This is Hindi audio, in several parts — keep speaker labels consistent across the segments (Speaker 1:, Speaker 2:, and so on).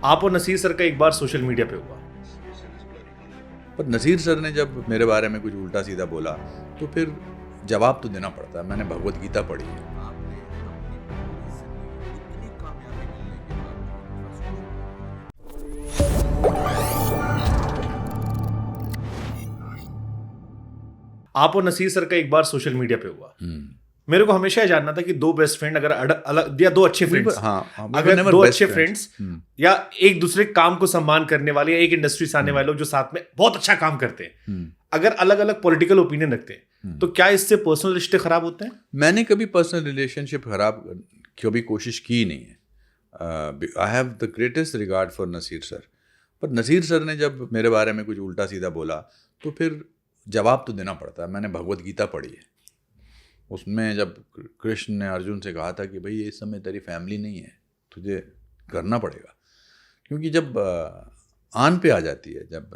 Speaker 1: आप और नसीर सर का एक बार सोशल मीडिया पे हुआ।
Speaker 2: पर नसीर सर ने जब मेरे बारे में कुछ उल्टा सीधा बोला तो फिर जवाब तो देना पड़ता है। मैंने भगवत गीता पढ़ी है।
Speaker 1: आप और नसीर सर का एक बार सोशल मीडिया पे हुआ। मेरे को हमेशा ये जानना था कि दो बेस्ट फ्रेंड अगर अलग या दो अच्छे फ्रेंड्स, अगर दो अच्छे फ्रेंड्स या एक दूसरे काम को सम्मान करने वाले या एक इंडस्ट्री से आने वाले लोग जो साथ में बहुत अच्छा काम करते हैं, अगर अलग अलग पॉलिटिकल ओपिनियन रखते हैं तो क्या इससे पर्सनल रिश्ते खराब होते हैं?
Speaker 2: मैंने कभी पर्सनल रिलेशनशिप खराब कभी कोशिश की नहीं है। I have the greatest regard for Naseer sir. पर नसीर सर ने जब मेरे बारे में कुछ उल्टा सीधा बोला तो फिर जवाब तो देना पड़ता है। मैंने भगवत गीता पढ़ी है। उसमें जब कृष्ण ने अर्जुन से कहा था कि भाई ये इस समय तेरी फैमिली नहीं है, तुझे करना पड़ेगा, क्योंकि जब आन पे आ जाती है, जब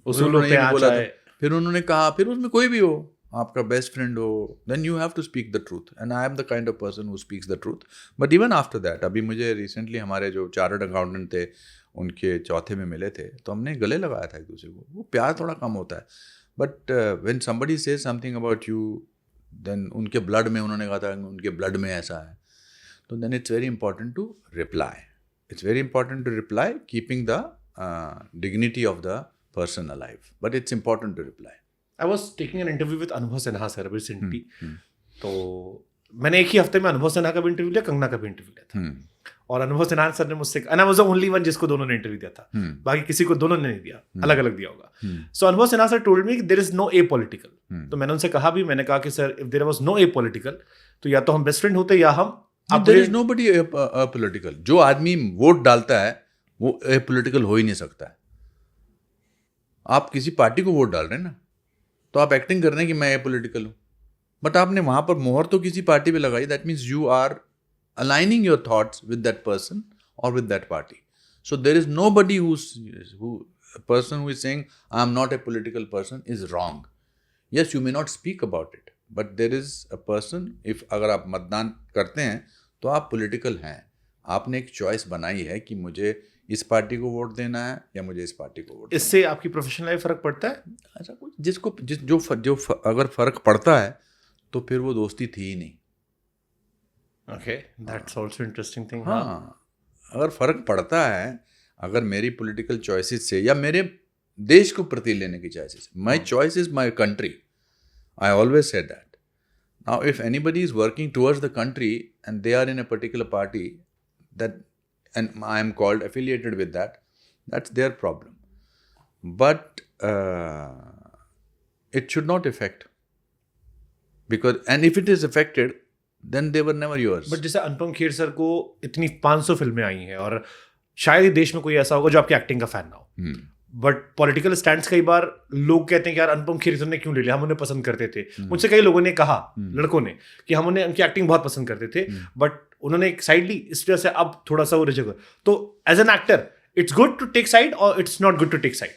Speaker 1: उसूलों पे आ जाए,
Speaker 2: फिर उन्होंने कहा फिर उसमें कोई भी हो, आपका बेस्ट फ्रेंड हो, then you have to speak the truth, and I am the kind of person who speaks the truth. But even after that, अभी मुझे रिसेंटली हमारे जो चार्टर्ड अकाउंटेंट थे उनके चौथे में मिले थे, तो हमने गले लगाया था एक दूसरे को। वो प्यार थोड़ा कम होता है, but when somebody says something about you, then उनके ब्लड में, उन्होंने कहा था उनके ब्लड में ऐसा है, तो then it's very important to reply. It's very important to reply keeping the dignity of the person alive, but it's important to reply.
Speaker 1: I was taking an interview with Anubhav Sinha sir recently. तो मैंने एक ही हफ्ते में अनुभव सिन्हा का भी इंटरव्यू लिया, कंगना का भी इंटरव्यू लिया था। और अनुभव सिन्हा सर ने मुझसे, and I was the only one जिसको दोनों ने इंटरव्यू दिया था, बाकी किसी को दोनों ने नहीं दिया, अलग अलग दिया होगा। So Anubhav Sinha sir told me there is no apolitical. तो मैंने उनसे कहा भी, मैंने कहा कि sir if there was no apolitical तो या तो हम बेस्ट फ्रेंड होते या हम
Speaker 2: देयर इज नोबडी अपॉलिटिकल। जो आदमी वोट डालता है वो अपॉलिटिकल हो ही नहीं सकता है। आप किसी पार्टी को वोट डाल रहे हैं ना, तो आप एक्टिंग कर रहे हैं कि मैं अपॉलिटिकल हूं, बट आपने वहां पर मोहर तो किसी पार्टी पे लगाई। That means you are aligning your thoughts with that person or with that party. So there is nobody a person who is saying I am not a political person is wrong. Yes, you may not speak about it, but there is a person, if अगर आप मतदान करते हैं तो आप political हैं, आपने एक choice बनाई है कि मुझे इस पार्टी को वोट देना है या मुझे इस पार्टी को वोट।
Speaker 1: इससे आपकी प्रोफेशनल लाइफ फर्क पड़ता है?
Speaker 2: ऐसा कुछ जिसको जो अगर फर्क पड़ता है तो फिर वो दोस्ती थी ही नहीं।
Speaker 1: Okay, that's also interesting thing.
Speaker 2: हाँ, अगर फर्क पड़ता है, अगर मेरी पॉलिटिकल चॉइसेस से या मेरे देश को प्रति लेने की choices, my choice is my country. I always said that. Now if anybody is working towards the country and they are in a particular party, that and I am called affiliated with that, that's their problem, but it should not effect, because and if it is affected then they were never yours.
Speaker 1: बट जैसे अनुपम खेर सर को इतनी 500 फिल्में आई हैं और शायद ही देश में कोई ऐसा होगा जो आपकी एक्टिंग का फैन ना हो, बट पॉलिटिकल स्टैंड्स कई बार लोग कहते हैं कि यार अनुपम खेर सर ने क्यों ले लिया, हम उन्हें पसंद करते थे। मुझसे कई लोगों ने कहा, लड़कों ने, कि हम उन्हें उनकी एक्टिंग बहुत पसंद करते थे, बट उन्होंने एक साइड ली, इस वजह से अब थोड़ा सा वो रिजेक्ट। तो as an actor it's good to take side और it's not good to take side?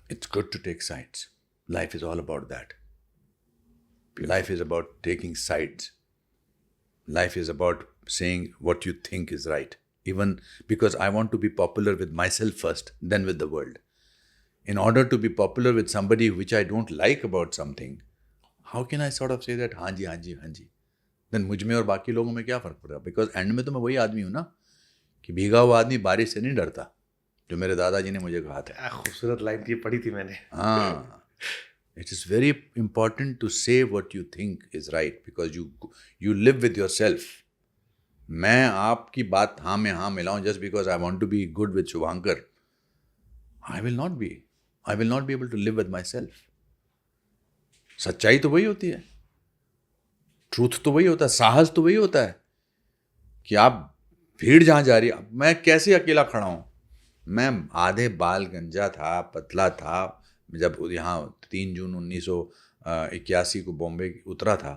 Speaker 2: It's good to take sides. Life is all about that. Life is about taking sides. Life is about saying what you think is right, even because I want to be popular with myself first, then with the world. In order to be popular with somebody which I don't like about something, how can I sort of say that, हाँ जी, हाँ जी, हाँ जी? Then मुझ में और बाकी लोगों में क्या फ़र्क पड़ेगा? Because end में तो मैं वही आदमी हूँ ना, कि भीगा हुआ आदमी बारिश से नहीं डरता, जो मेरे दादाजी ने मुझे कहा था।
Speaker 1: खूबसूरत लाइन थी, पढ़ी थी मैंने।
Speaker 2: हाँ, it is very important to say what you think is right, because you live with yourself. मैं आपकी बात हाँ में हाँ मिलाऊं just because I want to be good with Shubhankar, I will not be able to live with myself. सच्चाई तो वही होती है, ट्रूथ तो वही होता है, साहस तो वही होता है कि आप भीड़ जहाँ जा रही है, मैं कैसे अकेला खड़ा हूँ। मैं आधे बाल गंजा था, पतला था, जब यहाँ 3 जून 1981 को बॉम्बे उतरा था,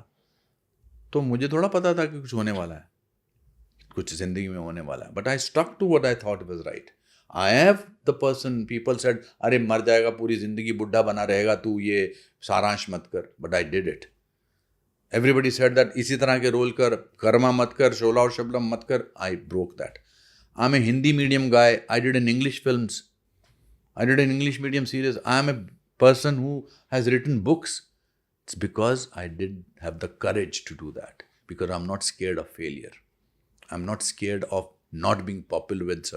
Speaker 2: तो मुझे थोड़ा पता था कि कुछ होने वाला है, कुछ ज़िंदगी में होने वाला है, but I stuck to what I thought was right. I have the person, people said अरे मर जाएगा, पूरी ज़िंदगी बुढ़ा बना रहेगा तू, ये सारांश मत कर, but I did it. Everybody said that इसी तरह के रोल कर, कर्मा मत कर, शोला और शबनम मत कर, I broke that. I'm a Hindi medium guy. I did an English films. I did an English medium series. I am a person who has written books. It's because I did have the courage to do that. Because I'm not scared of failure. I'm not scared of not being popular with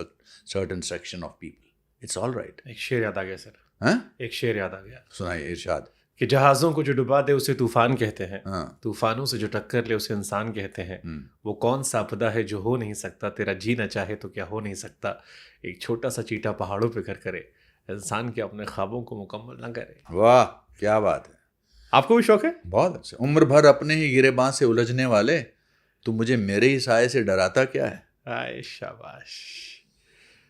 Speaker 2: certain section of people. It's all right.
Speaker 1: एक शेर याद आ गया सर,
Speaker 2: हाँ?
Speaker 1: एक शेर याद आ गया
Speaker 2: सुनाइए इरशाद.
Speaker 1: कि जहाज़ों को जो डुबा दे उसे तूफान कहते हैं,
Speaker 2: हाँ.
Speaker 1: तूफानों से जो टक्कर ले उसे इंसान कहते हैं. वो कौन सा आपदा है जो हो नहीं सकता, तेरा जीना चाहे तो क्या हो नहीं सकता. एक छोटा सा चींटा पहाड़ों पे घर करे, इंसान के अपने ख्वाबों को मुकम्मल ना करे.
Speaker 2: वाह क्या बात है.
Speaker 1: आपको भी शौक है?
Speaker 2: बहुत अच्छा. उम्र भर अपने ही गिरेबान से उलझने वाले, तू मुझे मेरे ही साये से डराता क्या है.
Speaker 1: आए शाबाश.